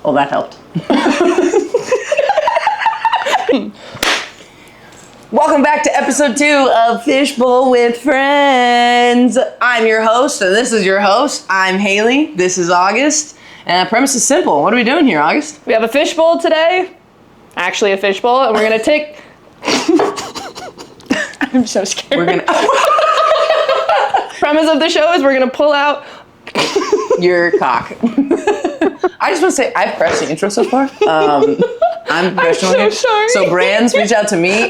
Well, that helped. Welcome back to episode 2 of Fishbowl with Friends. I'm your host, and this is your host. I'm Haley. This is August. And the premise is simple. What are we doing here, August? We have a fishbowl today. Actually, a fishbowl, and we're gonna take. I'm so scared. We're gonna. Premise of the show is we're gonna pull out your cock. I just want to say I've crushed the intro so far. I'm professional so here. sorry. So brands, reach out to me.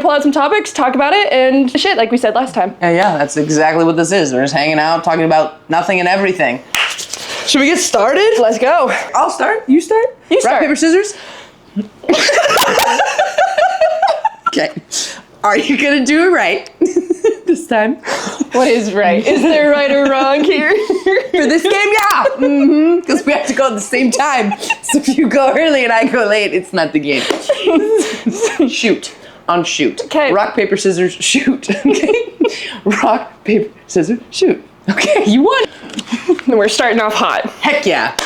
Pull out some topics, talk about it, and shit, like we said last time. Yeah, that's exactly what this is. We're just hanging out, talking about nothing and everything. Should we get started? Let's go. I'll start. You start? You start. Rock, paper, scissors? Okay. Are you gonna do it right this time? What is right? Is there right or wrong here? For this game, yeah. Because we have to go at the same time. So if you go early and I go late, it's not the game. Shoot. On shoot. Okay. Rock, paper, scissors, shoot. Okay. Rock, paper, scissors, shoot. Okay, you won. And we're starting off hot. Heck yeah.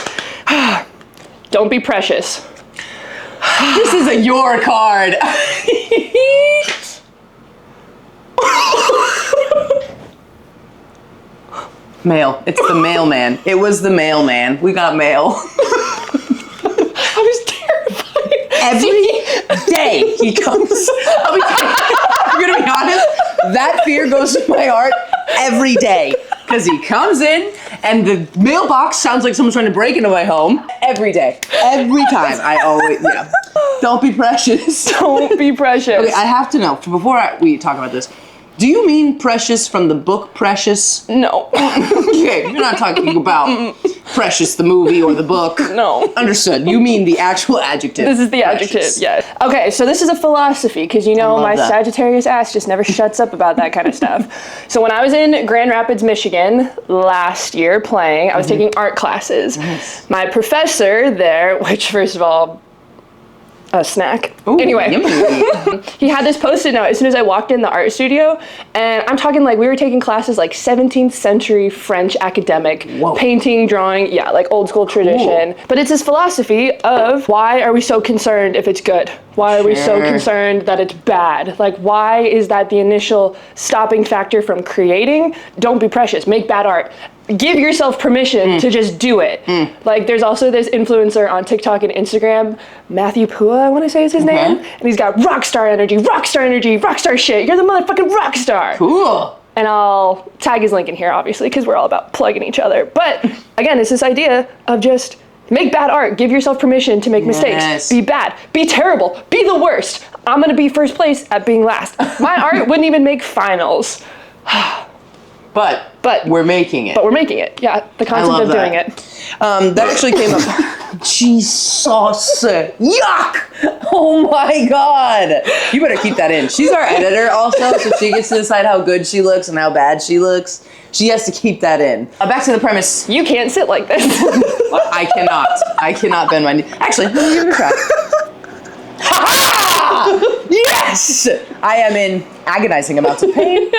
Don't be precious. This is a your card. Mail. It's the mailman. It was the mailman. We got mail. I was terrified. Every day he comes. I'm gonna be honest. That fear goes to my heart every day. Because he comes in and the mailbox sounds like someone's trying to break into my home. Every day. Every time. I always, yeah. Don't be precious. Don't be precious. Okay, I have to know, before we talk about this, do you mean Precious from the book Precious? No. Okay, you're not talking about Precious the movie or the book. No. Understood. You mean the actual adjective. This is the precious. adjective, yes. Okay, so this is a philosophy, because you know my that. Sagittarius ass just never shuts up about that kind of stuff. So when I was in Grand Rapids, Michigan last year playing, I was taking art classes. Nice. My professor there, which first of all, a snack. Ooh, anyway, yummy. he had this post-it note as soon as I walked in the art studio, and I'm talking like we were taking classes like 17th century French academic, Whoa. painting, drawing, yeah, like old school tradition. But it's this philosophy of why are we so concerned if it's good? Why are we so Sure. concerned that it's bad? Like, why is that the initial stopping factor from creating? Don't be precious, make bad art. Give yourself permission to just do it. Like, there's also this influencer on TikTok and Instagram, Matthew Pua, I want to say is his name, and he's got rock star energy, rock star shit. You're the motherfucking rock star. Cool. And I'll tag his link in here, obviously, because we're all about plugging each other. But again, it's this idea of just make bad art. Give yourself permission to make mistakes. Be bad. Be terrible. Be the worst. I'm going to be first place at being last. My art wouldn't even make finals. But we're making it. But we're making it. Yeah, the concept of doing it. That actually came up. Jesus. Yuck. Oh my God. You better keep that in. She's our editor also, so she gets to decide how good she looks and how bad she looks. She has to keep that in. Back to the premise. You can't sit like this. I cannot. I cannot bend my knee. Actually, let me give it a try. Yes! I am in agonizing amounts of pain,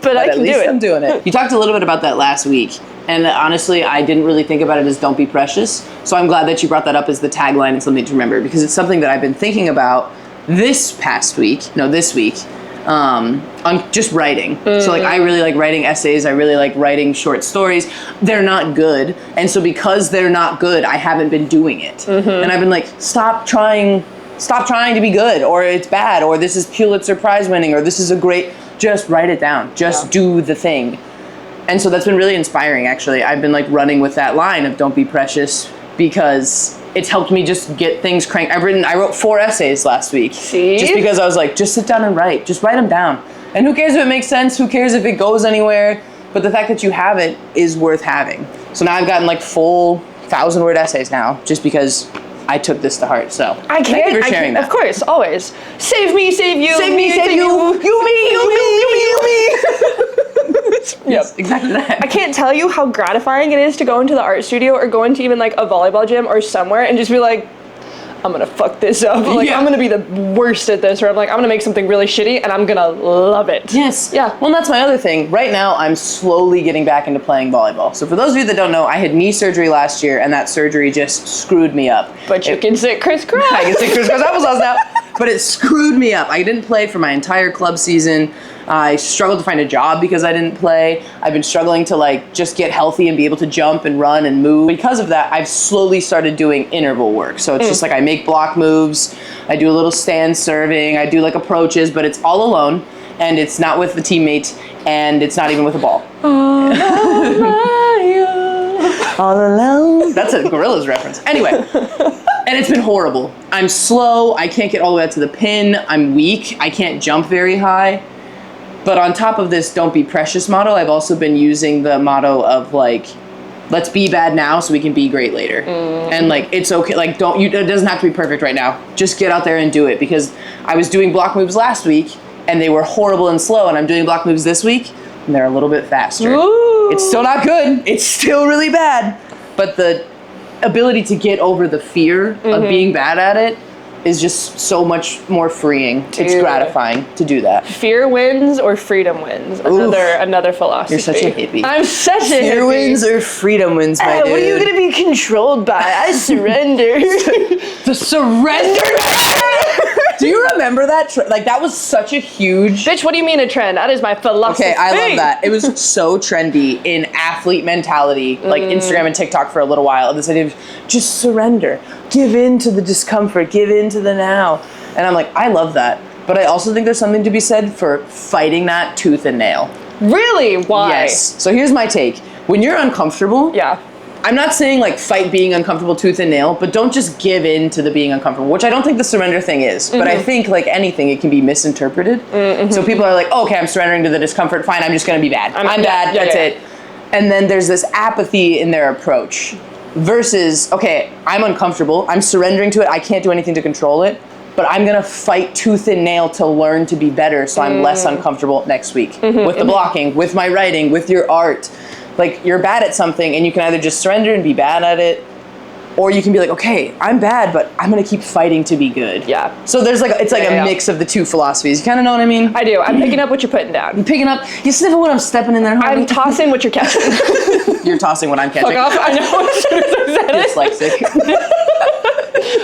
but I at can least do it. I'm doing it. You talked a little bit about that last week, and honestly, I didn't really think about it as don't be precious, so I'm glad that you brought that up as the tagline and something to remember, because it's something that I've been thinking about this week, on just writing. So like, I really like writing essays, I really like writing short stories. They're not good, and so because they're not good, I haven't been doing it. And I've been like, stop trying to be good, or it's bad, or this is Pulitzer Prize winning, or this is a great, just write it down. Just do the thing. And so that's been really inspiring, actually. I've been like running with that line of don't be precious, because it's helped me just get things cranked. I wrote 4 essays last week. See? Just because I was like, just sit down and write. Just write them down. And who cares if it makes sense? Who cares if it goes anywhere? But the fact that you have it is worth having. So now I've gotten like full 1,000-word essays now, just because I took this to heart. So thank you for sharing that. Of course, always. Save me, save you. Save me, save you. You me. Yep. Exactly that. I can't tell you how gratifying it is to go into the art studio or go into even like a volleyball gym or somewhere and just be like, I'm gonna fuck this up. Like, I'm gonna be the worst at this, or I'm like, I'm gonna make something really shitty and I'm gonna love it. Yes. Yeah. Well, and that's my other thing. Right now, I'm slowly getting back into playing volleyball. So for those of you that don't know, I had knee surgery last year, and that surgery just screwed me up. But you can sit crisscross. I can sit crisscross applesauce now. But it screwed me up. I didn't play for my entire club season. I struggled to find a job because I didn't play. I've been struggling to like just get healthy and be able to jump and run and move. Because of that, I've slowly started doing interval work. So it's just like I make block moves, I do a little stand serving, I do like approaches, but it's all alone, and it's not with the teammate, and it's not even with a ball. All alone. That's a Gorillaz reference. Anyway, and it's been horrible. I'm slow, I can't get all the way out to the pin, I'm weak, I can't jump very high. But on top of this don't be precious motto, I've also been using the motto of like, let's be bad now so we can be great later. And like, it's okay, like it doesn't have to be perfect right now. Just get out there and do it, because I was doing block moves last week and they were horrible and slow, and I'm doing block moves this week and they're a little bit faster. Ooh. It's still not good, it's still really bad, but the ability to get over the fear of being bad at it is just so much more freeing. Dude. It's gratifying to do that. Fear wins or freedom wins. Another philosophy. You're such a hippie. I'm such a hippie. Fear wins or freedom wins, my dude. What are you gonna be controlled by? I surrender. The surrender. Do you remember that? Like, that was such a huge... Bitch, what do you mean a trend? That is my philosophy. Okay, I love that. It was so trendy in athlete mentality, like Instagram and TikTok for a little while. This idea of just surrender. Give in to the discomfort. Give in to the now. And I'm like, I love that. But I also think there's something to be said for fighting that tooth and nail. Really? Why? Yes. So here's my take. When you're uncomfortable... Yeah. I'm not saying like fight being uncomfortable tooth and nail, but don't just give in to the being uncomfortable, which I don't think the surrender thing is. But I think like anything, it can be misinterpreted. So people are like, oh, okay, I'm surrendering to the discomfort. Fine, I'm just going to be bad. I'm bad. That's it. And then there's this apathy in their approach versus, okay, I'm uncomfortable. I'm surrendering to it. I can't do anything to control it. But I'm going to fight tooth and nail to learn to be better so I'm less uncomfortable next week. With the blocking, with my writing, with your art. Like, you're bad at something and you can either just surrender and be bad at it, or you can be like, okay, I'm bad, but I'm going to keep fighting to be good. Yeah. So there's like, it's like a mix of the two philosophies. You kind of know what I mean? I do. I'm picking up what you're putting down. I'm picking up. You sniffing when I'm stepping in there, honey? I'm tossing what you're catching. You're tossing what I'm catching. Fuck off. I know as soon as I said it. Dyslexic.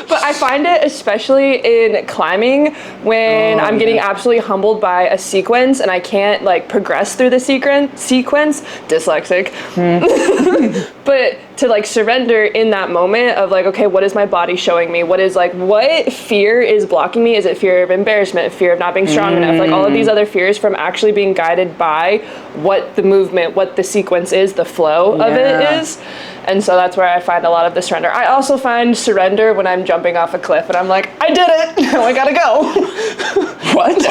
But I find it especially in climbing when I'm getting absolutely humbled by a sequence and I can't like progress through the sequence, dyslexic. But to like surrender in that moment of like, okay, what is my body showing me? What fear is blocking me? Is it fear of embarrassment, fear of not being strong enough? Like all of these other fears from actually being guided by what the movement, what the sequence is, the flow of it is. And so that's where I find a lot of the surrender. I also find surrender when I'm jumping off a cliff and I'm like, I did it, now I gotta go. What?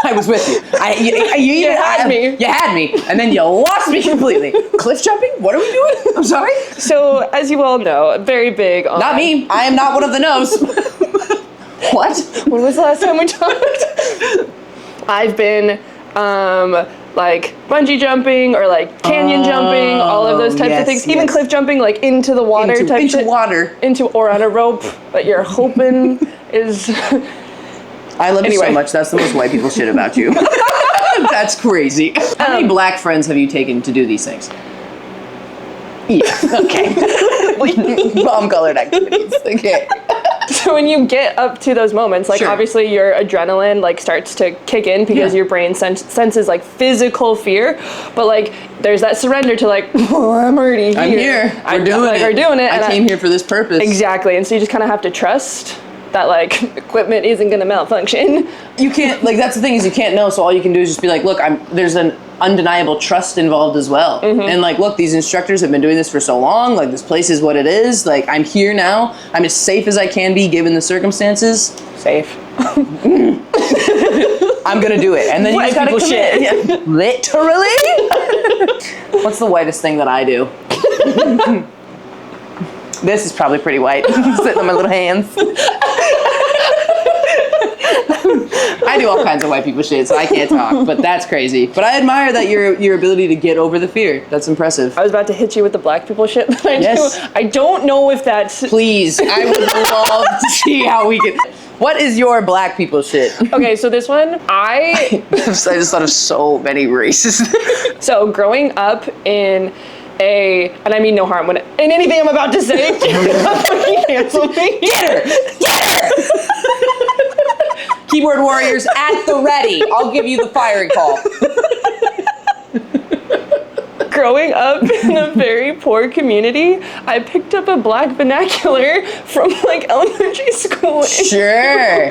I was with you. You had me. You had me, and then you lost me completely. Cliff jumping? What are we doing? I'm sorry? So, as you all know, very big on... Not me. I am not one of the no's. What? When was the last time we talked? I've been... like bungee jumping or like canyon jumping, all of those types of things. Even cliff jumping, like into the water type shit. Into water. Or on a rope that you're hoping is... I love you so much. That's the most white people shit about you. That's crazy. How many black friends have you taken to do these things? Yeah, okay. Bomb-colored activities, okay. So when you get up to those moments, like obviously your adrenaline like starts to kick in because your brain senses like physical fear, but like there's that surrender to like, oh, I'm already here. I'm here. We're doing it. I came here for this purpose. Exactly, and so you just kind of have to trust that like equipment isn't gonna malfunction. You can't, like, that's the thing is you can't know, so all you can do is just be like, look, there's an undeniable trust involved as well. And like, look, these instructors have been doing this for so long, like this place is what it is, like I'm here now, I'm as safe as I can be given the circumstances. Safe. I'm gonna do it. And then you just people shit. Yeah. Literally? What's the whitest thing that I do? This is probably pretty white. Sitting on my little hands. I do all kinds of white people shit, so I can't talk, but that's crazy. But I admire that your ability to get over the fear. That's impressive. I was about to hit you with the black people shit that I Yes. do. I don't know if that's... Please, I would love to see how we can... What is your black people shit? Okay, so this one, I just thought of so many races. So growing up in and I mean no harm in anything I'm about to say, fucking cancel me. Get her! Get her! Keyboard warriors at the ready. I'll give you the firing call. Growing up in a very poor community, I picked up a black vernacular from like elementary school. Sure.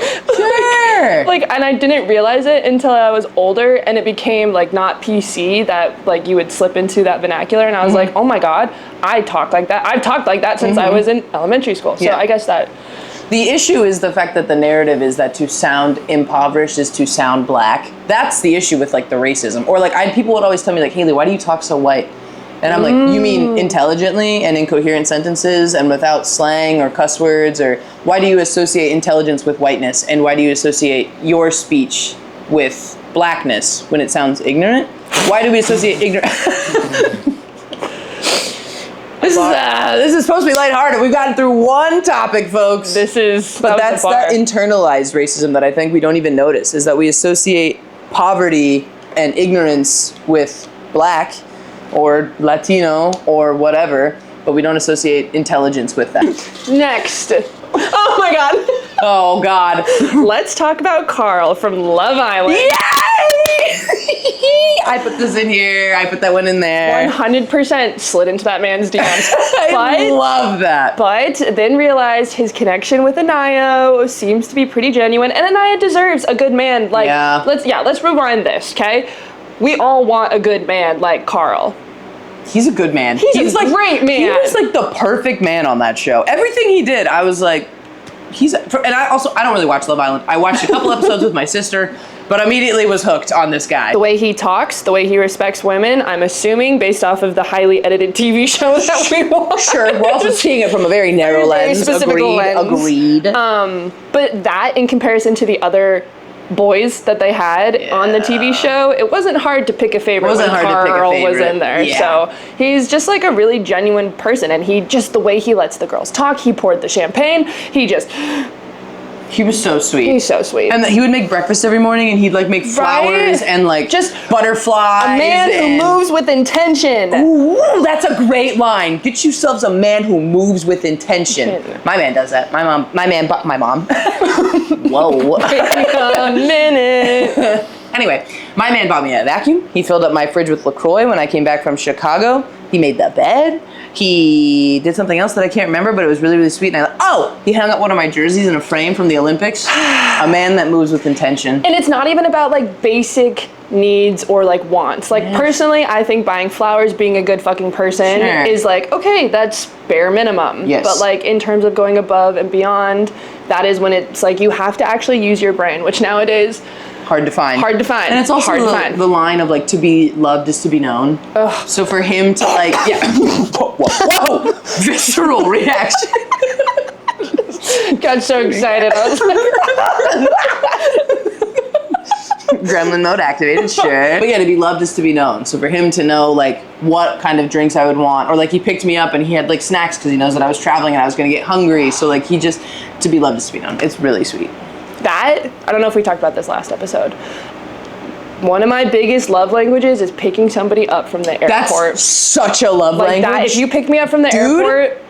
Like, and I didn't realize it until I was older, and it became like not PC that like you would slip into that vernacular, and I was like, oh my god, I talk like that. I've talked like that since I was in elementary school. So I guess that. The issue is the fact that the narrative is that to sound impoverished is to sound black. That's the issue with like the racism. Or like people would always tell me like, Haley, why do you talk so white? And I'm like, you mean intelligently and in coherent sentences and without slang or cuss words? Or why do you associate intelligence with whiteness? And why do you associate your speech with blackness when it sounds ignorant? Why do we associate ignorant? This is supposed to be lighthearted. We've gotten through one topic, folks. But that's that internalized racism that I think we don't even notice, is that we associate poverty and ignorance with black or Latino or whatever, but we don't associate intelligence with that. Next. Oh my god. Oh god. Let's talk about Carl from Love Island. Yay! I put this in here. I put that one in there. 100% slid into that man's DMs. I love that. But then realized his connection with Anaya seems to be pretty genuine, and Anaya deserves a good man. Like, let's rewind this, okay? We all want a good man like Carl. He's a good man. He's like great man. He was like the perfect man on that show. Everything he did, I was like, and I don't really watch Love Island. I watched a couple episodes with my sister, but immediately was hooked on this guy. The way he talks, the way he respects women, I'm assuming based off of the highly edited TV show that we watch. Sure, we're also seeing it from a very narrow lens. Specific lens. Agreed. But that in comparison to the other boys that they had on the TV show, it wasn't hard to pick a favorite when Carl was in there. Yeah. So he's just like a really genuine person, and the way he lets the girls talk, he poured the champagne, he was so sweet. He's so sweet. And he would make breakfast every morning, and he'd like make flowers and like just butterflies. A man who moves with intention. Ooh, that's a great line. Get yourselves a man who moves with intention. My man does that. My mom. Whoa. A minute. Anyway, my man bought me a vacuum. He filled up my fridge with LaCroix when I came back from Chicago. He made the bed. He did something else that I can't remember, but it was really, really sweet. And he hung up one of my jerseys in a frame from the Olympics. A man that moves with intention. And it's not even about like basic needs or like wants. Like personally, I think buying flowers, being a good fucking person is like, okay, that's bare minimum. Yes. But like in terms of going above and beyond, that is when it's like you have to actually use your brain, which nowadays hard to find. And it's also the line of like, to be loved is to be known. Ugh. So for him to like, whoa, visceral reaction. Got so excited. I was like, Gremlin mode activated, sure. But yeah, to be loved is to be known. So for him to know like what kind of drinks I would want, or like he picked me up and he had like snacks because he knows that I was traveling and I was gonna get hungry. So like to be loved is to be known. It's really sweet. I don't know if we talked about this last episode. One of my biggest love languages is picking somebody up from the airport. That's such a love language. That, if you pick me up from the airport,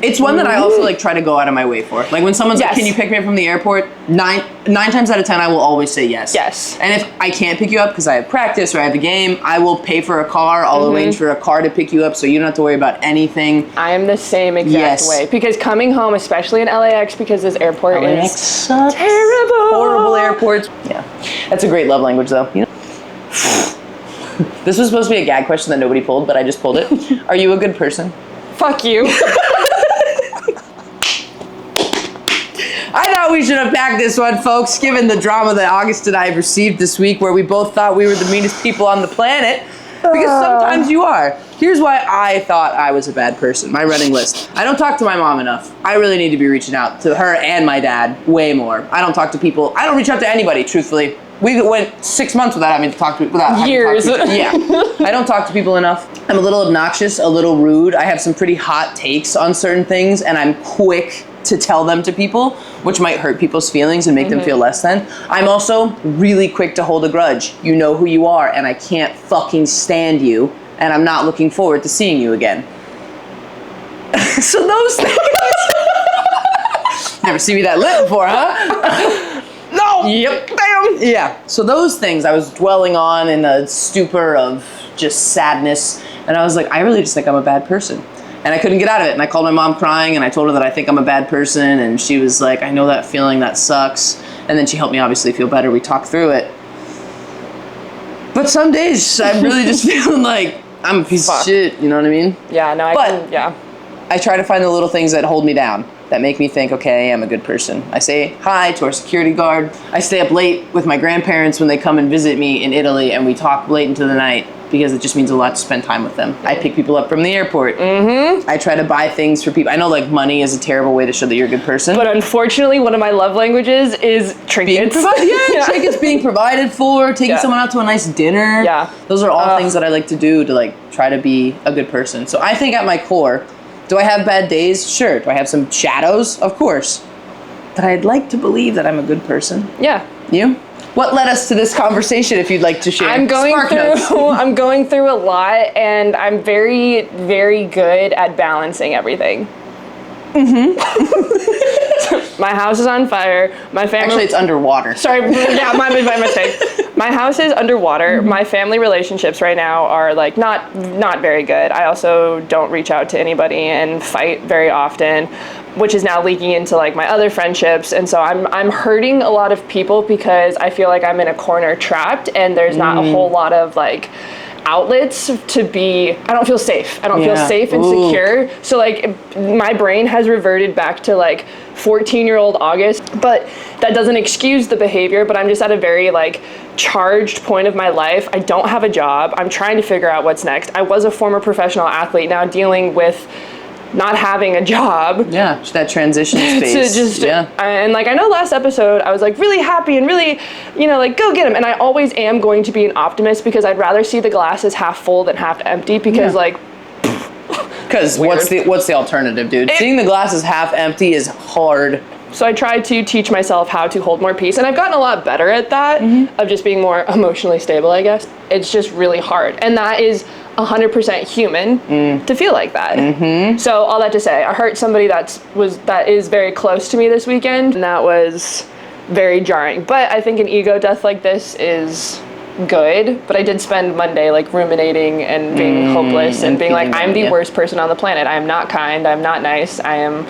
it's one that I also like try to go out of my way for. Like when someone's like, "Can you pick me up from the airport?" Nine times out of 10, I will always say yes. Yes. And if I can't pick you up because I have practice or I have a game, I will pay for a car. I'll arrange for a car to pick you up, so you don't have to worry about anything. I am the same exact way, because coming home, especially in LAX, because this airport is sucks. terrible, horrible airports. Yeah, that's a great love language, though. You know. This was supposed to be a gag question that nobody pulled, but I just pulled it. Are you a good person? Fuck you. I thought we should unpack this one, folks, given the drama that August and I have received this week, where we both thought we were the meanest people on the planet. Because sometimes you are. Here's why I thought I was a bad person. My running list. I don't talk to my mom enough. I really need to be reaching out to her and my dad way more. I don't talk to people. I don't reach out to anybody, truthfully. We went 6 months without having to talk to years. Yeah. I don't talk to people enough. I'm a little obnoxious, a little rude. I have some pretty hot takes on certain things, and I'm quick to tell them to people, which might hurt people's feelings and make them feel less than. I'm also really quick to hold a grudge. You know who you are, and I can't fucking stand you, and I'm not looking forward to seeing you again. So those things. Never seen me that lit before, huh? No! Yep. Damn! Yeah. So those things I was dwelling on in a stupor of just sadness, and I was like, I really just think I'm a bad person. And I couldn't get out of it. And I called my mom crying, and I told her that I think I'm a bad person, and she was like, I know that feeling, that sucks. And then she helped me obviously feel better. We talked through it. But some days I'm really just feeling like I'm a piece of shit, you know what I mean? Yeah, no, I try to find the little things that hold me down, that make me think, okay, I am a good person. I say hi to our security guard. I stay up late with my grandparents when they come and visit me in Italy, and we talk late into the night because it just means a lot to spend time with them. I pick people up from the airport. I try to buy things for people. I know like money is a terrible way to show that you're a good person. But unfortunately, one of my love languages is trinkets. Trinkets, being provided for, taking someone out to a nice dinner. Yeah. Those are all things that I like to do to like try to be a good person. So I think at my core, do I have bad days? Sure. Do I have some shadows? Of course. But I'd like to believe that I'm a good person. Yeah. You? What led us to this conversation, if you'd like to share? I'm going through a lot, and I'm very, very good at balancing everything. My house is on fire. My family. Actually, it's underwater. Sorry, yeah, my mistake. My house is underwater. My family relationships right now are like not very good. I also don't reach out to anybody and fight very often, which is now leaking into like my other friendships. And so I'm hurting a lot of people because I feel like I'm in a corner trapped, and there's not a whole lot of like outlets to be. I don't feel safe. I don't feel safe and secure. So like my brain has reverted back to like 14-year-old August, but that doesn't excuse the behavior. But I'm just at a very like charged point of my life. I don't have a job. I'm trying to figure out what's next. I was a former professional athlete, now dealing with not having a job. Yeah, that transition space. And like I know last episode I was like really happy and really, you know, like go get him. And I always am going to be an optimist because I'd rather see the glass as half full than half empty because like. Because what's the alternative, dude? Seeing the glass as half empty is hard. So I tried to teach myself how to hold more peace, and I've gotten a lot better at that, of just being more emotionally stable, I guess. It's just really hard, and that is 100% human to feel like that. So all that to say, I hurt somebody that is very close to me this weekend, and that was very jarring. But I think an ego death like this is good, but I did spend Monday like ruminating and being hopeless and being like, I'm the worst person on the planet. I am not kind, I'm not nice, I am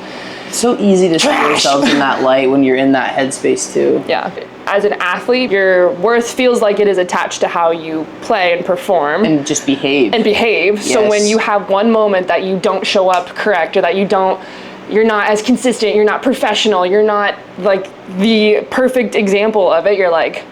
so easy to see yourselves in that light when you're in that headspace too. Yeah. As an athlete, your worth feels like it is attached to how you play and perform. And just behave. Yes. So when you have one moment that you don't show up correct, or that you're not as consistent, you're not professional, you're not like the perfect example of it, you're like,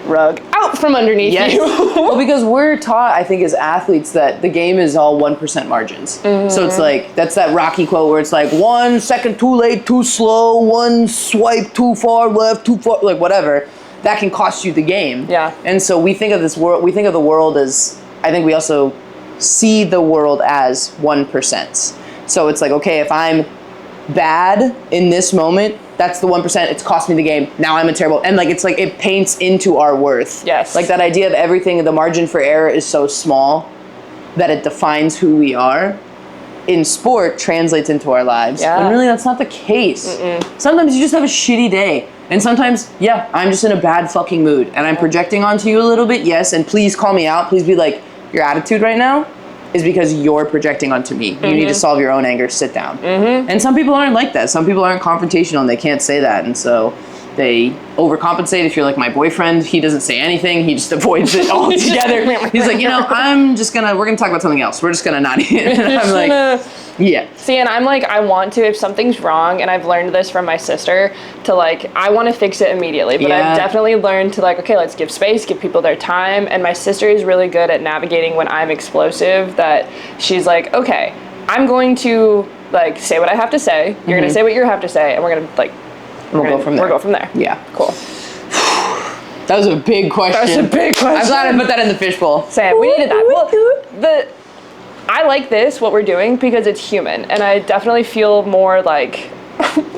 rug out from underneath you. Well, because we're taught, I think, as athletes that the game is all 1% margins. So it's like, that's that Rocky quote where it's like 1 second too late, too slow, 1 swipe too far left, too far, like whatever. That can cost you the game. Yeah. And so we think of this world, we think of the world as, I think we also see the world as 1%. So it's like, okay, if I'm bad in this moment, that's the 1%, it's cost me the game, now I'm a terrible, and like it's like it paints into our worth. Yes. Like that idea of everything, the margin for error is so small that it defines who we are. In sport, translates into our lives. Yeah. And really that's not the case. Sometimes you just have a shitty day. And sometimes, yeah, I'm just in a bad fucking mood and I'm projecting onto you a little bit, yes, and please call me out. Please be like, your attitude right now is because you're projecting onto me. You need to solve your own anger, sit down. And some people aren't like that. Some people aren't confrontational and they can't say that. And so they overcompensate. If you're like my boyfriend, he doesn't say anything. He just avoids it altogether. He's like, we're gonna talk about something else. We're just gonna not eat. And I'm like, yeah. See, and I'm like, I want to, if something's wrong, and I've learned this from my sister, to like, I want to fix it immediately, but I've definitely learned to like, okay, let's give space, give people their time, and my sister is really good at navigating when I'm explosive, that she's like, okay, I'm going to like say what I have to say, you're gonna say what you have to say, and we're gonna like, we'll go from there. We'll go from there. Yeah. Cool. That was a big question. I'm glad I put that in the fishbowl. Same. We needed that. Well, I like this, what we're doing, because it's human, and I definitely feel more like... Oh,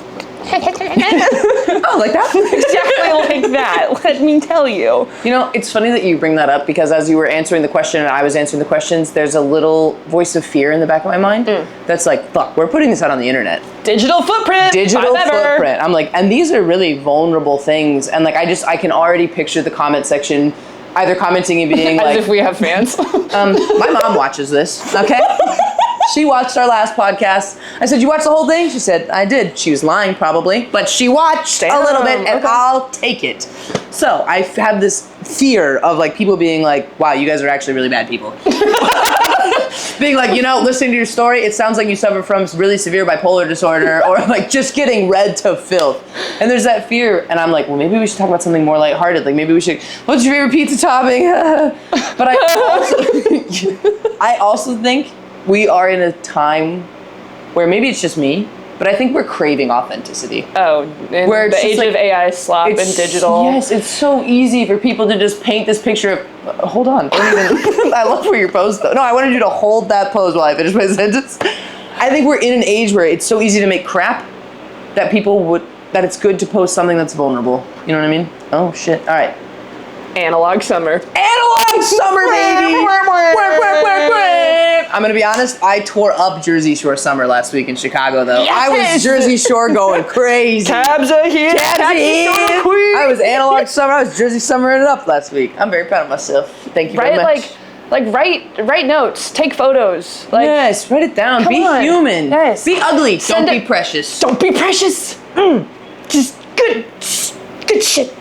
like that? Exactly like that, let me tell you. You know, it's funny that you bring that up, because as you were answering the question and I was answering the questions, there's a little voice of fear in the back of my mind that's like, fuck, we're putting this out on the internet. Digital footprint. Footprint. I'm like, and these are really vulnerable things, and like, I can already picture the comment section either commenting and being like... As if we have fans. My mom watches this, okay? She watched our last podcast. I said, you watched the whole thing? She said, I did. She was lying, probably. But she watched a little bit, and I'll take it. So I have this fear of like people being like, wow, you guys are actually really bad people. Being like, listening to your story, it sounds like you suffer from really severe bipolar disorder, or like just getting read to filth. And there's that fear, and I'm like, well, maybe we should talk about something more lighthearted. Like maybe we should, what's your favorite pizza topping? But I also think we are in a time where maybe it's just me, but I think we're craving authenticity. Oh, in where the age of AI slop and digital. Yes, it's so easy for people to just paint this picture of, hold on, don't even, I love where your pose though. No, I wanted you to hold that pose while I finish my sentence. I think we're in an age where it's so easy to make crap that that it's good to post something that's vulnerable. You know what I mean? Oh shit, all right. Analog summer. Analog summer, baby! I'm gonna be honest, I tore up Jersey Shore summer last week in Chicago, though. Yes! I was Jersey Shore going crazy. Tabs are here. I was analog summer. I was Jersey summering it up last week. I'm very proud of myself. Thank you very much. Write notes, take photos. Like, yes, write it down. Be human. Yes. Be ugly. Don't be precious. Don't be precious. Just good shit.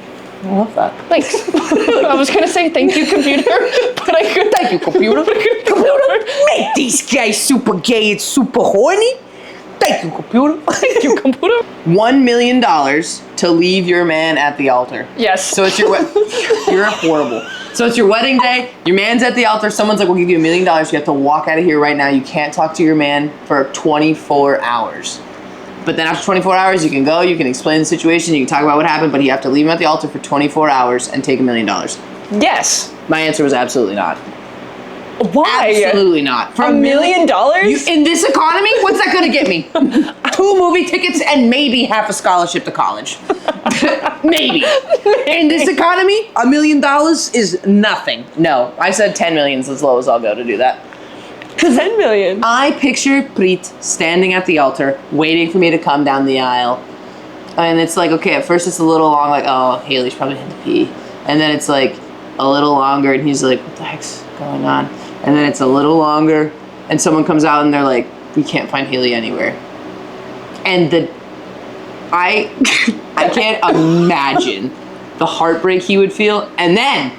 I love that. Thanks. I was gonna say thank you, computer, but I couldn't. Thank you, computer. Computer, make these guys super gay and super horny. Thank you, computer. Thank you, computer. $1 million to leave your man at the altar. Yes. So it's you're horrible. So it's your wedding day, your man's at the altar, someone's like, we'll give you $1 million, you have to walk out of here right now, you can't talk to your man for 24 hours. But then after 24 hours, you can go, you can explain the situation, you can talk about what happened, but you have to leave him at the altar for 24 hours and take $1 million. Yes. My answer was absolutely not. Why? Absolutely not. For $1 million? In this economy, what's that gonna get me? 2 movie tickets and maybe half a scholarship to college. Maybe. In this economy, $1 million is nothing. No, I said 10 million is as low as I'll go to do that. 10 million. I picture Preet standing at the altar, waiting for me to come down the aisle. And it's like, okay, at first it's a little long, like, oh, Haley's probably had to pee. And then it's like a little longer, and he's like, what the heck's going on? And then it's a little longer, and someone comes out and they're like, we can't find Haley anywhere. And I can't imagine the heartbreak he would feel. And then,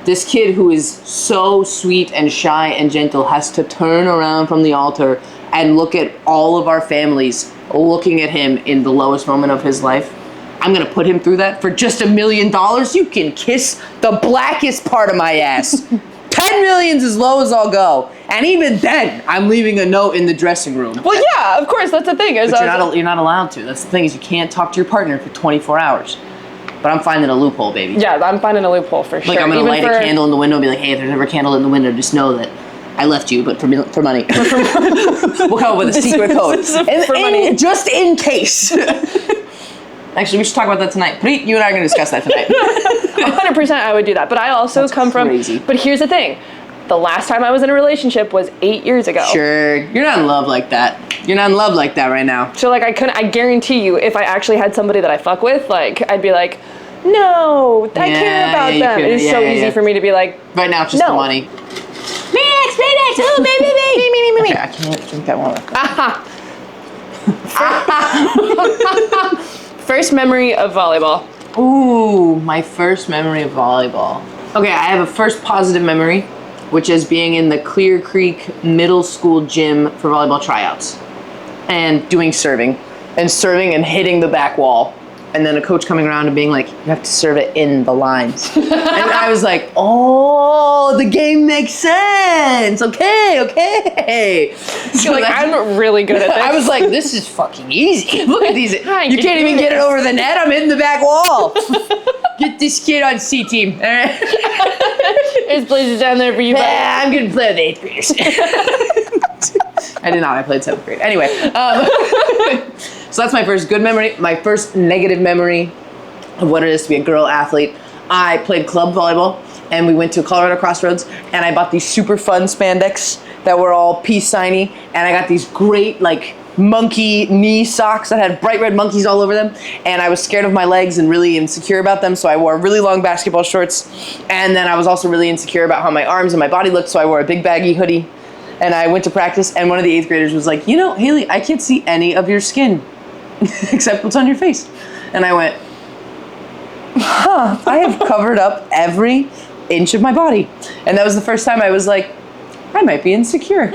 this kid who is so sweet and shy and gentle has to turn around from the altar and look at all of our families looking at him in the lowest moment of his life. I'm gonna put him through that for just $1 million. You can kiss the blackest part of my ass. 10 million's as low as I'll go. And even then, I'm leaving a note in the dressing room. Well, yeah, of course, that's the thing. But you're not allowed to. That's the thing, is you can't talk to your partner for 24 hours. But I'm finding a loophole, baby. Yeah, I'm finding a loophole for sure. Like, I'm gonna light a candle in the window and be like, hey, if there's ever a candle in the window, just know that I left you, but for money. We'll come up with a secret code. For money. Just in case. Actually, we should talk about that tonight. Preet, you and I are going to discuss that tonight. 100% I would do that. But I also come crazy. But here's the thing. The last time I was in a relationship was 8 years ago. Sure. You're not in love like that. You're not in love like that right now. So, like, I guarantee you, if I actually had somebody that I fuck with, like, I'd be like, no, I care about them. It's so easy for me to be like, right now, it's just the money. Phoenix, oh, baby, me. Okay, I can't drink that one. First memory of volleyball. Ooh, my first memory of volleyball. Okay, I have a first positive memory, which is being in the Clear Creek Middle School gym for volleyball tryouts and doing serving and hitting the back wall. And then a coach coming around and being like, you have to serve it in the lines. And I was like, oh, the game makes sense. Okay. So like, I'm really good at this. I was like, this is fucking easy. Look at these. You can can't even do get it this. over the net. I'm hitting the back wall. Get this kid on C team. All right. There's places down there for you. Yeah, I'm going to play with 8th graders. I did not. I played 7th grade. Anyway. So that's my first good memory. My first negative memory of what it is to be a girl athlete. I played club volleyball, and we went to Colorado Crossroads, and I bought these super fun spandex that were all peace signy, and I got these great like monkey knee socks that had bright red monkeys all over them, and I was scared of my legs and really insecure about them, so I wore really long basketball shorts, and then I was also really insecure about how my arms and my body looked, so I wore a big baggy hoodie, and I went to practice, and one of the 8th graders was like, you know, Haley, I can't see any of your skin except what's on your face. And I went, I have covered up every inch of my body. And that was the first time I was like, I might be insecure.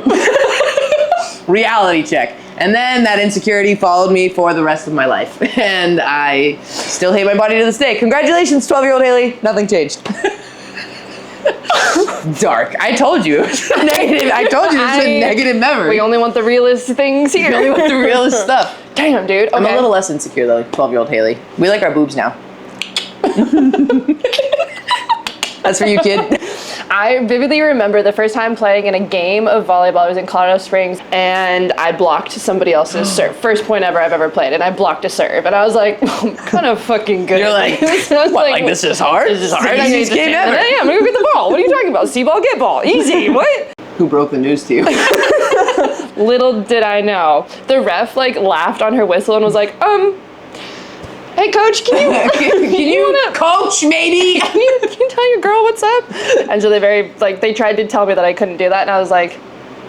Reality check. And then that insecurity followed me for the rest of my life. And I still hate my body to this day. Congratulations, 12-year-old Haley. Nothing changed. Dark. I told you. Negative. I told you this is a negative memory. We only want the realist things here. We only want the realist stuff. Damn, dude. Okay. I'm a little less insecure though, 12-year-old Haley. We like our boobs now. That's for you, kid. I vividly remember the first time playing in a game of volleyball. I was in Colorado Springs, and I blocked somebody else's serve. First point ever I've ever played, and I blocked a serve. And I was like, I'm kind of fucking good. You're like, like this is hard? This is hard. It's the easiest game ever. Yeah, I'm gonna go get the ball. What are you talking about? See ball, get ball. Easy. What? Who broke the news to you? Little did I know. The ref like laughed on her whistle and was like, hey coach, can you coach maybe? Can you tell your girl what's up? And so they tried to tell me that I couldn't do that, and I was like,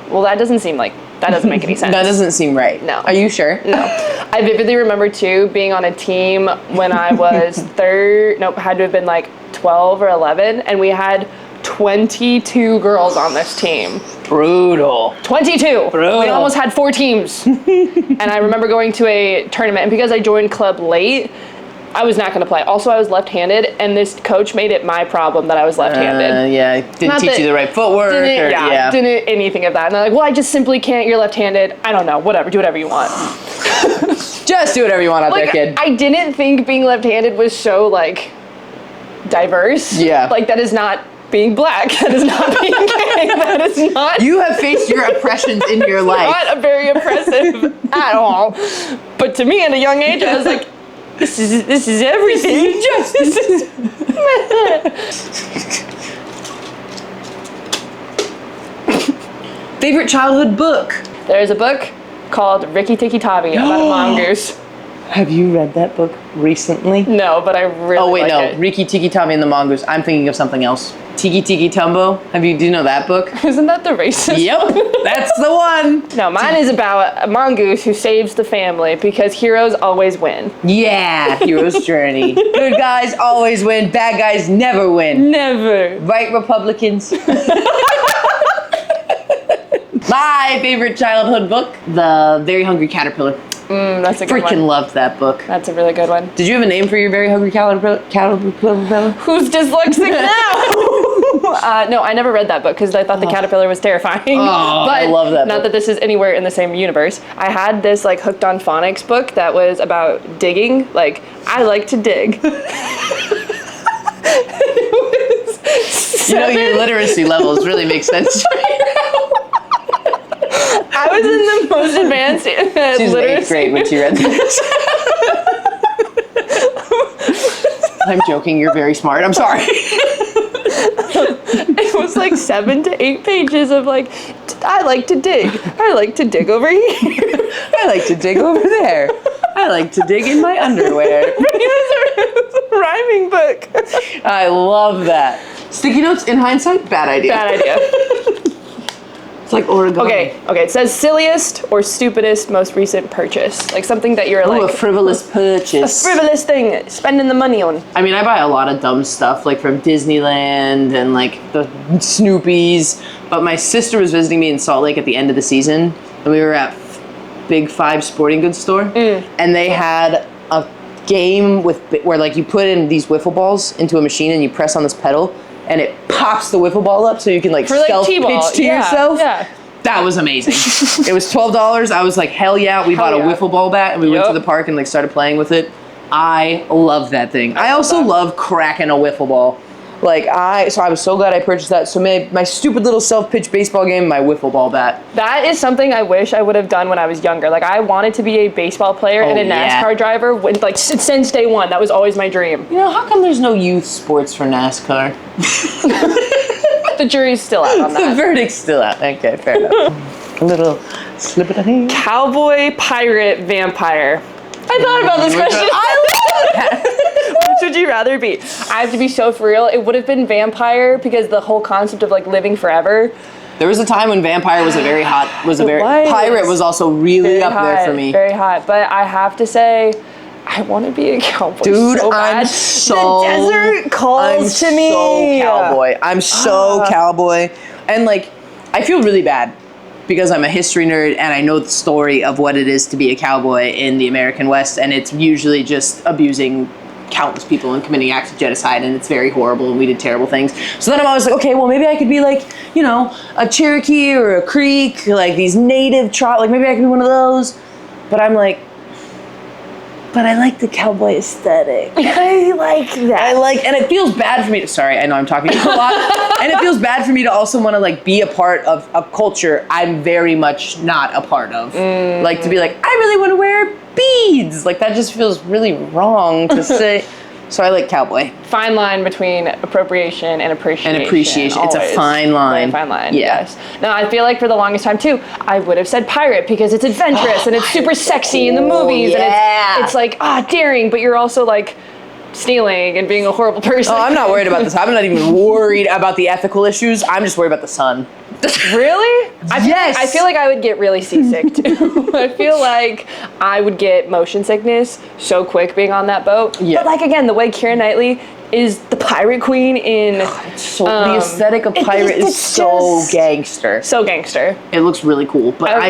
well, that doesn't make any sense. That doesn't seem right. No. Are you sure? No. I vividly remember too being on a team when I was had to have been like 12 or 11, and we had 22 girls on this team. Brutal. 22. Brutal. We almost had 4 teams. And I remember going to a tournament, and because I joined club late, I was not going to play. Also, I was left-handed, and this coach made it my problem that I was left-handed. Yeah, didn't teach you the right footwork. Didn't anything of that. And they're like, well, I just simply can't. You're left-handed. I don't know. Whatever. Do whatever you want. Just do whatever you want out there, kid. I didn't think being left-handed was so, like, diverse. Yeah. Like, that is not being black. That is not being gay. That is not. You have faced your oppressions in your life. Not very oppressive at all. But to me, at a young age, I was like, this is everything. This is Favorite childhood book? There's a book called Rikki Tikki Tavi about a mongoose. Have you read that book recently? No, but I really like it. Rikki Tikki Tavi and the Mongoose. I'm thinking of something else. Tiki Tiki Tumbo. Do you know that book? Isn't that the racist? Yep, that's the one. No, mine is about a mongoose who saves the family because heroes always win. Yeah, hero's journey. Good guys always win. Bad guys never win. Never. Right, Republicans? My favorite childhood book, The Very Hungry Caterpillar. That's a good one. Freaking loved that book. That's a really good one. Did you have a name for your very hungry caterpillar? Who's dyslexic now? No, I never read that book because I thought the caterpillar was terrifying. Oh, but I love that not book. that this is anywhere in the same universe. I had this like Hooked on Phonics book that was about digging. Like, I like to dig. You know, your literacy levels really make sense right now. I was in the most advanced She was in 8th grade when she read this. I'm joking, you're very smart. I'm sorry. It was like 7 to 8 pages of like, I like to dig. I like to dig over here. I like to dig over there. I like to dig in my underwear. It was a rhyming book. I love that. Sticky notes in hindsight? Bad idea. Bad idea. like origami. Okay. It says silliest or stupidest most recent purchase. Like something that you're Ooh, like a frivolous purchase. a frivolous thing, spending the money on. I mean, I buy a lot of dumb stuff, like from Disneyland and like the Snoopies. But my sister was visiting me in Salt Lake at the end of the season, and we were at Big Five Sporting Goods store, and they had a game where like you put in these wiffle balls into a machine and you press on this pedal, and it pops the wiffle ball up so you can like stealth pitch to yourself. Yeah. That was amazing. It was $12. I was like, hell yeah. We bought a wiffle ball bat and we went to the park and like started playing with it. I love that thing. I also love cracking a wiffle ball. Like so I was so glad I purchased that. So my stupid little self-pitch baseball game, my wiffle ball bat. That is something I wish I would have done when I was younger. Like I wanted to be a baseball player and a NASCAR driver like since day one. That was always my dream. You know, how come there's no youth sports for NASCAR? The jury's still out on that. The verdict's still out. Okay, fair enough. A little slip of the hand. Cowboy, pirate, vampire. I thought about this question. I love that. Which would you rather be? I have to be so for real. It would have been vampire because the whole concept of like living forever. There was a time when vampire was pirate was also really very up hot, there for me. Very hot. But I have to say, I want to be a cowboy. Dude, so bad. I'm so the desert calls to me. I'm so cowboy. And like, I feel really bad because I'm a history nerd and I know the story of what it is to be a cowboy in the American West, and it's usually just abusing countless people and committing acts of genocide, and it's very horrible and we did terrible things. So then I'm always like, okay, well maybe I could be like, you know, a Cherokee or a Creek, like these native tribe, like maybe I could be one of those. But I'm like, but I like the cowboy aesthetic. I like that. And it feels bad for me to, sorry, I know I'm talking a lot. And it feels bad for me to also want to like be a part of a culture I'm very much not a part of. Like to be like, I really want to wear beads. Like that just feels really wrong to say. So I like cowboy. Fine line between appropriation and appreciation. It's a fine line. Very fine line. Yeah. Yes. Now I feel like for the longest time too, I would have said pirate because it's adventurous and it's super sexy in the movies and it's like daring, but you're also like stealing and being a horrible person. Oh, I'm not worried about this. I'm not even worried about the ethical issues. I'm just worried about the sun. Really? Yes. I feel like I would get really seasick too. I feel like I would get motion sickness so quick being on that boat. Yeah. But like again, the way Keira Knightley is the pirate queen in the aesthetic of pirate is so gangster. So gangster. It looks really cool. But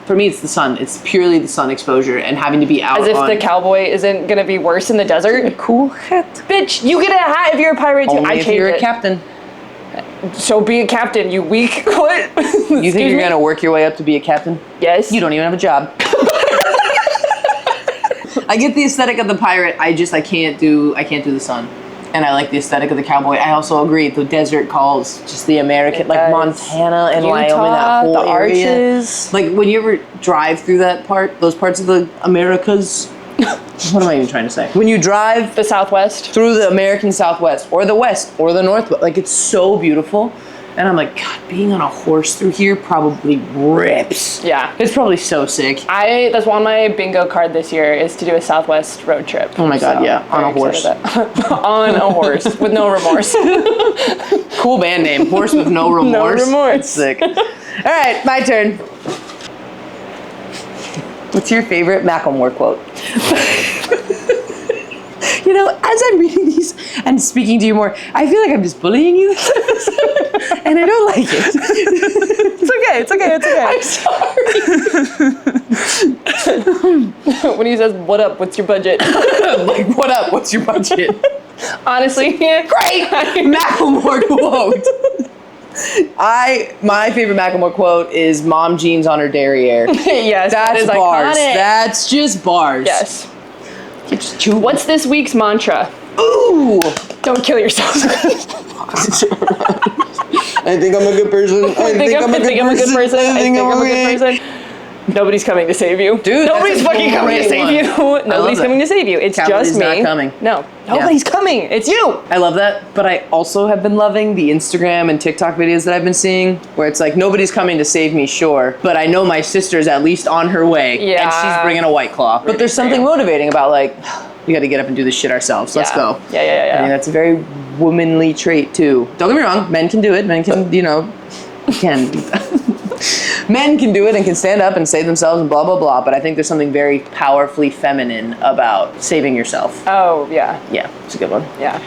for me, it's the sun. It's purely the sun exposure and having to be out as if the cowboy isn't gonna be worse in the desert. Cool hat. Bitch, you get a hat if you're a pirate too. Only if you're a captain. So be a captain, you weak. What? You think you're gonna work your way up to be a captain? Yes. You don't even have a job. I get the aesthetic of the pirate. I can't do the sun. And I like the aesthetic of the cowboy. I also agree. The desert calls, just the American, like Montana and Wyoming, that whole area. Arches. Like when you ever drive through those parts of the Americas. What am I even trying to say? When you drive the Southwest through the American Southwest or the West or the Northwest, like it's so beautiful. And I'm like, God, being on a horse through here probably rips. Yeah. It's probably so sick. That's on my bingo card this year is to do a Southwest road trip. Oh my God, yeah. On a horse. On a horse with no remorse. Cool band name. Horse with no remorse. No remorse. That's sick. All right, my turn. What's your favorite Macklemore quote? You know, as I'm reading these and speaking to you more, I feel like I'm just bullying you. And I don't like it. It's okay. I'm sorry. When he says, what up, what's your budget? Like, what up, what's your budget? Honestly, great Macklemore quote. My favorite Macklemore quote is "Mom jeans on her derriere." Yes, that's bars. Iconic. That's just bars. Yes. What's this week's mantra? Ooh! Don't kill yourself. I think I'm a good person. I think I'm a good person. Nobody's coming to save you. Dude, nobody's fucking coming to save you. Nobody's coming to save you. It's just me. Not coming. No, nobody's coming. It's you. I love that, but I also have been loving the Instagram and TikTok videos that I've been seeing, where it's like nobody's coming to save me, sure, but I know my sister's at least on her way, and she's bringing a White Claw. But there's something motivating about like, we got to get up and do this shit ourselves. Let's go. Yeah. I mean, that's a very womanly trait too. Don't get me wrong, men can do it. Men can, can. Men can do it and can stand up and save themselves and blah, blah, blah. But I think there's something very powerfully feminine about saving yourself. Oh, yeah. Yeah, it's a good one. Yeah.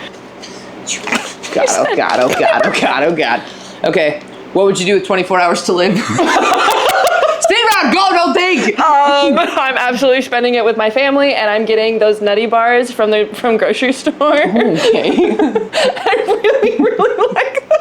God, oh God, oh God, oh God, oh God. Okay, what would you do with 24 hours to live? Stay around, go, don't think. I'm absolutely spending it with my family, and I'm getting those nutty bars from grocery store. Okay. I really, really like them.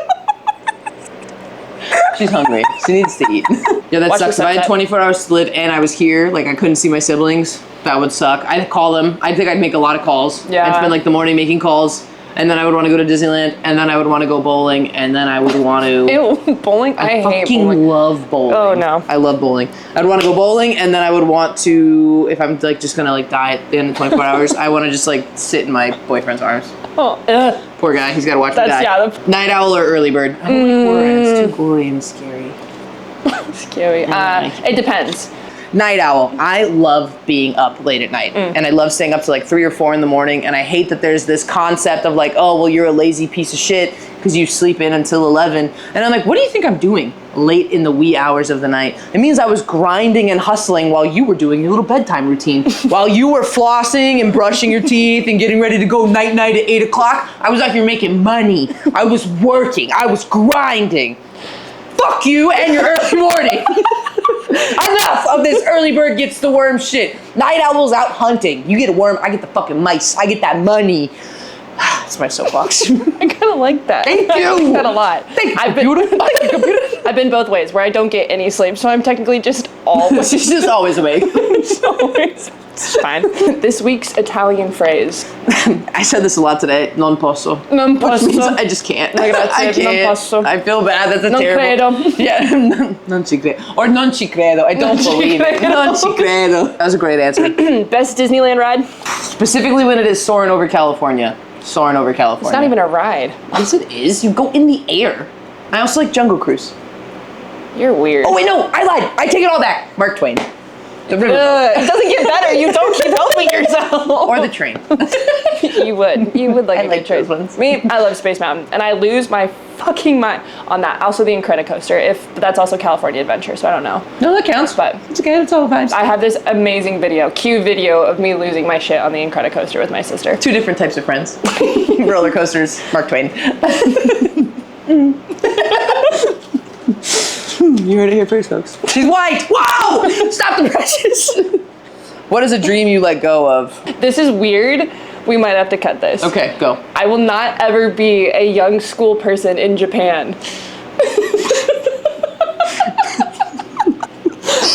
She's hungry. She needs to eat. Yeah, that Watch sucks. the If I had sunset. 24 hours to live and I was here, like I couldn't see my siblings, that would suck. I'd call them. I think I'd make a lot of calls. Yeah. I'd spend like the morning making calls, and then I would want to go to Disneyland, and then I would want to go bowling, and then I would want to... Ew, bowling? I hate fucking bowling. love bowling. Oh, no. I love bowling. I'd want to go bowling, and then I would want to, if I'm like just gonna like die at the end of 24 hours, I want to just like sit in my boyfriend's arms. Oh, ugh. Poor guy, he's gotta watch me That's, die. yeah, Night owl or early bird? I don't like horror, it's too gory and scary. Scary. It depends. Night owl. I love being up late at night, and I love staying up to like 3 or 4 in the morning, and I hate that there's this concept of like, oh, well, you're a lazy piece of shit because you sleep in until 11. And I'm like, what do you think I'm doing late in the wee hours of the night? It means I was grinding and hustling while you were doing your little bedtime routine. While you were flossing and brushing your teeth and getting ready to go night-night at 8 o'clock, I was out here making money. I was working. I was grinding. Fuck you and your early morning. Enough of this early bird gets the worm shit. Night owl's out hunting. You get a worm, I get the fucking mice. I get that money. That's my soapbox. I kind of like that. Thank I you. like that a lot. Thank I've you, been, computer. Thank you, computer. I've been both ways, where I don't get any sleep, so I'm technically just always She's just always awake. always. It's fine. This week's Italian phrase. I said this a lot today. Non posso. Non Which means posso. I just can't. No, grazie, I can't. non posso. I feel bad. That's a Non terrible. credo. Yeah. Non ci credo. Or non ci credo. I don't Non ci believe it. credo. Non ci credo. That was a great answer. Best Disneyland ride? Specifically when it is soaring over California. Soaring over California. It's not even a ride. Yes, it is. You go in the air. I also like Jungle Cruise. You're weird. Oh, wait, no. I lied. I take it all back. Mark Twain. The river. It doesn't get better. You don't keep helping yourself. Or the train. You would like I a like good choice. those ones. Me, I love Space Mountain, and I lose my fucking mind on that. Also, the Incredicoaster. But that's also California Adventure, so I don't know. No, that counts. But It's okay. It's all vibes. I have this amazing cue video of me losing my shit on the Incredicoaster with my sister. 2 different types of friends. Roller coasters. Mark Twain. You heard it here first, folks. She's white. Wow! Stop the brushes. What is a dream you let go of? This is weird. We might have to cut this. Okay, go. I will not ever be a young school person in Japan.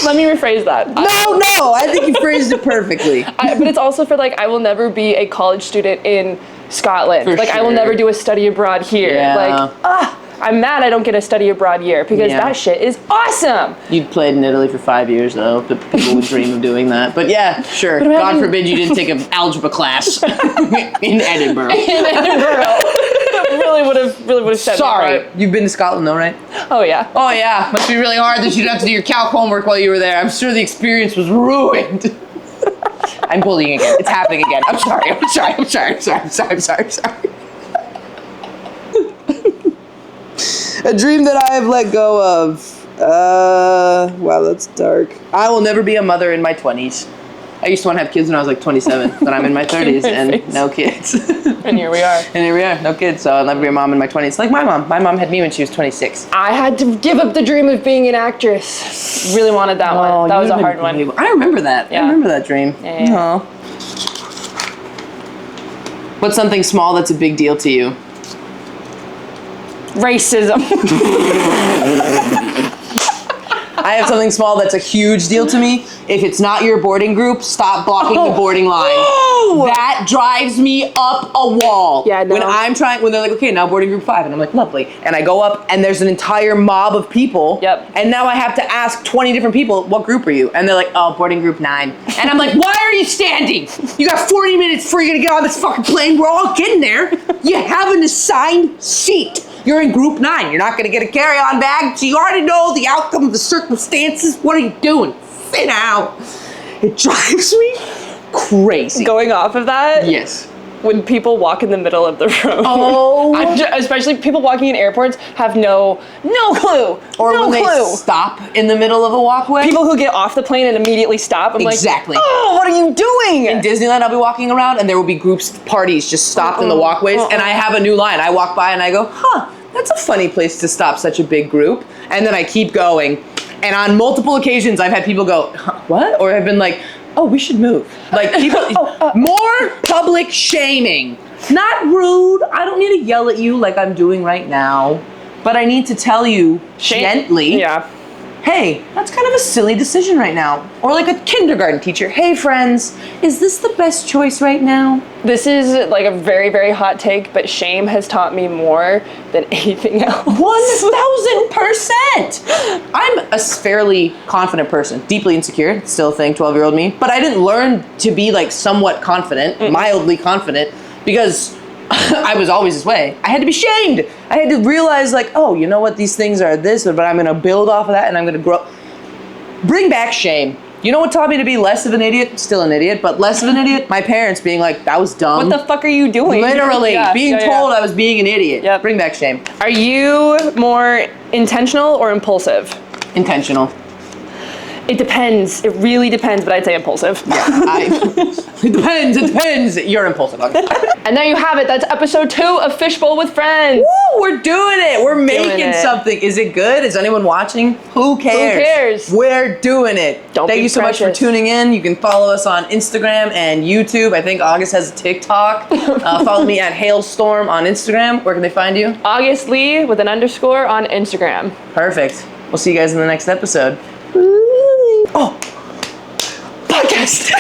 Let me rephrase that. No, I think you phrased it perfectly. But it's also for like, I will never be a college student in Scotland. For I will sure. never do a study abroad here. Yeah. I'm mad I don't get a study abroad year because Yeah. that shit is awesome. You'd played in Italy for 5 years, though. The people would dream of doing that. But yeah, sure. But God imagine- forbid you didn't take an algebra class in Edinburgh. In Edinburgh. really would have set me Sorry. apart. You've been to Scotland, though, right? Oh yeah. Oh, yeah. Must be really hard that you'd have to do your calc homework while you were there. I'm sure the experience was ruined. I'm bullying again. It's happening again. I'm sorry. A dream that I have let go of. Wow, that's dark. I will never be a mother in my 20s. I used to want to have kids when I was like 27, but I'm in my 30s and no kids. And here we are. And here we are, no kids. So I'll never be a mom in my 20s. Like my mom. My mom had me when she was 26. I had to give up the dream of being an actress. Really wanted that one. That was a hard one. I remember that. Yeah. I remember that dream. Yeah. Aw. What's something small that's a big deal to you? Racism. I have something small that's a huge deal to me. If it's not your boarding group, stop blocking the boarding line. That drives me up a wall. Yeah, no. When they're like, okay, now boarding group 5, and I'm like, lovely. And I go up, and there's an entire mob of people. Yep. And now I have to ask 20 different people, what group are you? And they're like, oh, boarding group 9. And I'm like, why are you standing? You got 40 minutes before you're gonna get on this fucking plane. We're all getting there. You have an assigned seat. You're in group 9. You're not gonna get a carry-on bag, so you already know the outcome of the circumstances. What are you doing? Sit out. It drives me crazy. Going off of that, Yes. when people walk in the middle of the road. Oh. Especially people walking in airports have no clue. Or no when clue. they stop in the middle of a walkway. People who get off the plane and immediately stop. I'm Exactly. like, oh, what are you doing? In Disneyland, I'll be walking around and there will be parties just stopped in the walkways, and I have a new line. I walk by and I go, huh, that's a funny place to stop such a big group. And then I keep going. And on multiple occasions, I've had people go, huh, what? Or I've been like, oh, we should move. Like, people, more public shaming. Not rude. I don't need to yell at you like I'm doing right now. But I need to tell you gently, Yeah. hey, that's kind of a silly decision right now. Or like a kindergarten teacher, hey friends, is this the best choice right now? This is like a very, very hot take, but shame has taught me more than anything else. 1000%. I'm a fairly confident person, deeply insecure, still a thing, 12-year-old me. But I didn't learn to be like somewhat confident, mildly confident, because I was always this way. I had to be shamed. I had to realize like, oh, you know what? These things are this, but I'm gonna build off of that and I'm gonna grow. Bring back shame. You know what taught me to be less of an idiot? Still an idiot, but less of an idiot? My parents being like, that was dumb. What the fuck are you doing? Literally, being told I was being an idiot. Yep. Bring back shame. Are you more intentional or impulsive? Intentional. It depends. It really depends, but I'd say impulsive. It depends. You're impulsive. Okay. And there you have it. That's episode 2 of Fishbowl with Friends. Woo, we're doing it. We're making something. Is it good? Is anyone watching? Who cares? Who cares? We're doing it. Thank you so much for tuning in. You can follow us on Instagram and YouTube. I think August has a TikTok. Follow me at Hailstorm on Instagram. Where can they find you? August Lee with an _ on Instagram. Perfect. We'll see you guys in the next episode. Oh, podcast.